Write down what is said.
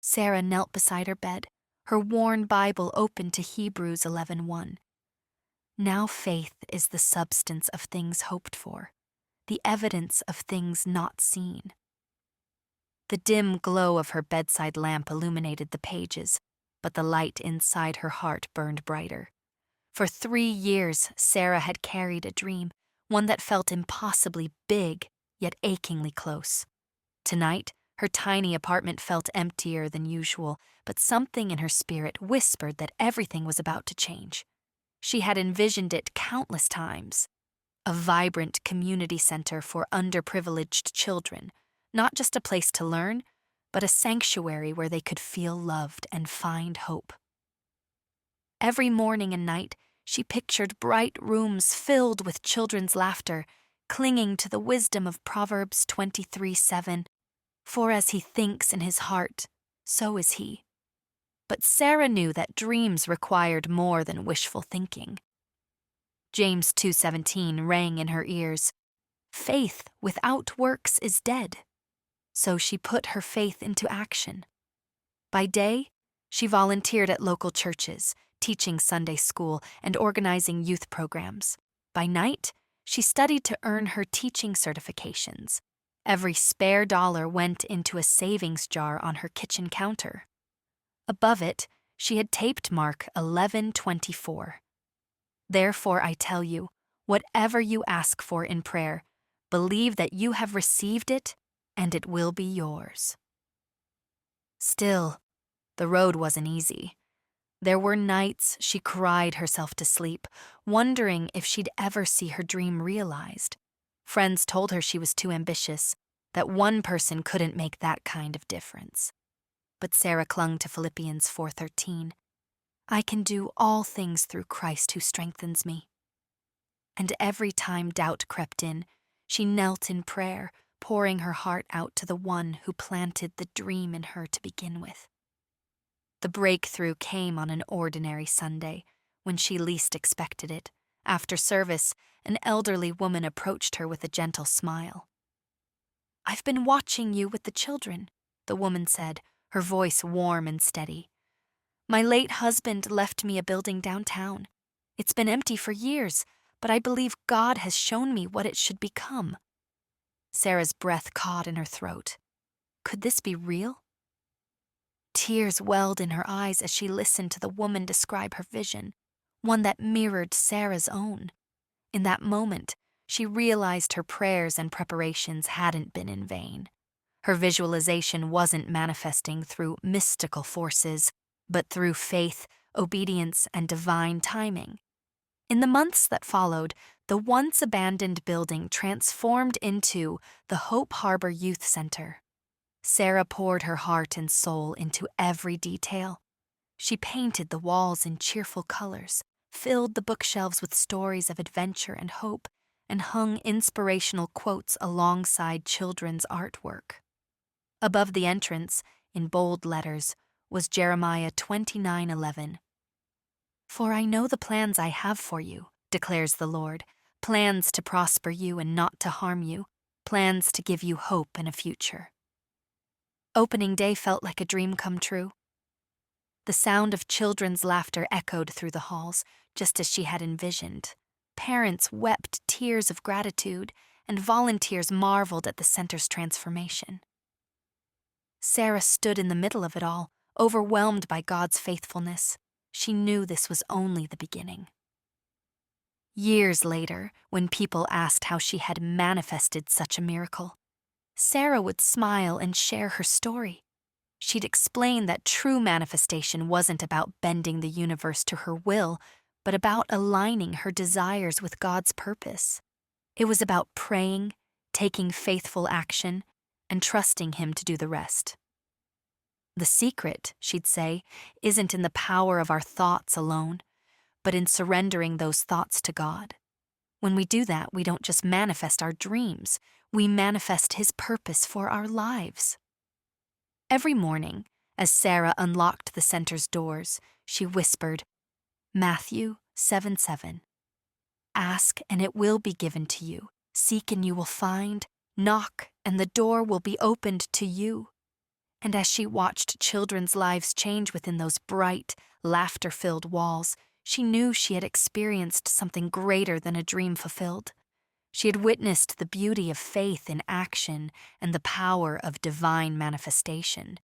Sarah knelt beside her bed, her worn Bible open to Hebrews 11:1. Now faith is the substance of things hoped for, the evidence of things not seen. The dim glow of her bedside lamp illuminated the pages, but the light inside her heart burned brighter. For 3 years, Sarah had carried a dream, one that felt impossibly big, yet achingly close. Tonight, her tiny apartment felt emptier than usual, but something in her spirit whispered that everything was about to change. She had envisioned it countless times. A vibrant community center for underprivileged children, not just a place to learn, but a sanctuary where they could feel loved and find hope. Every morning and night, she pictured bright rooms filled with children's laughter, clinging to the wisdom of Proverbs 23:7. For as he thinks in his heart, so is he. But Sarah knew that dreams required more than wishful thinking. James 2:17 rang in her ears. Faith without works is dead. So she put her faith into action. By day, she volunteered at local churches, teaching Sunday school and organizing youth programs. By night, she studied to earn her teaching certifications. Every spare dollar went into a savings jar on her kitchen counter. Above it, she had taped Mark 11:24. Therefore I tell you, whatever you ask for in prayer, believe that you have received it, and it will be yours. Still, the road wasn't easy. There were nights she cried herself to sleep, wondering if she'd ever see her dream realized. Friends told her she was too ambitious, that one person couldn't make that kind of difference. But Sarah clung to Philippians 4:13. I can do all things through Christ who strengthens me. And every time doubt crept in, she knelt in prayer, pouring her heart out to the one who planted the dream in her to begin with. The breakthrough came on an ordinary Sunday, when she least expected it. After service, an elderly woman approached her with a gentle smile. I've been watching you with the children, the woman said, her voice warm and steady. My late husband left me a building downtown. It's been empty for years, but I believe God has shown me what it should become. Sarah's breath caught in her throat. Could this be real? Tears welled in her eyes as she listened to the woman describe her vision, one that mirrored Sarah's own. In that moment, she realized her prayers and preparations hadn't been in vain. Her visualization wasn't manifesting through mystical forces, but through faith, obedience, and divine timing. In the months that followed, the once abandoned building transformed into the Hope Harbor Youth Center. Sarah poured her heart and soul into every detail. She painted the walls in cheerful colors, filled the bookshelves with stories of adventure and hope, and hung inspirational quotes alongside children's artwork. Above the entrance, in bold letters, was Jeremiah 29:11. For I know the plans I have for you, declares the Lord, plans to prosper you and not to harm you, plans to give you hope and a future. Opening day felt like a dream come true. The sound of children's laughter echoed through the halls, just as she had envisioned. Parents wept tears of gratitude, and volunteers marveled at the center's transformation. Sarah stood in the middle of it all, overwhelmed by God's faithfulness. She knew this was only the beginning. Years later, when people asked how she had manifested such a miracle, Sarah would smile and share her story. She'd explain that true manifestation wasn't about bending the universe to her will, but about aligning her desires with God's purpose. It was about praying, taking faithful action, and trusting Him to do the rest. The secret, she'd say, isn't in the power of our thoughts alone, but in surrendering those thoughts to God. When we do that, we don't just manifest our dreams, we manifest His purpose for our lives. Every morning, as Sarah unlocked the center's doors, she whispered, Matthew 7:7. Ask and it will be given to you. Seek and you will find. Knock and the door will be opened to you. And as she watched children's lives change within those bright, laughter-filled walls, she knew she had experienced something greater than a dream fulfilled. She had witnessed the beauty of faith in action and the power of divine manifestation.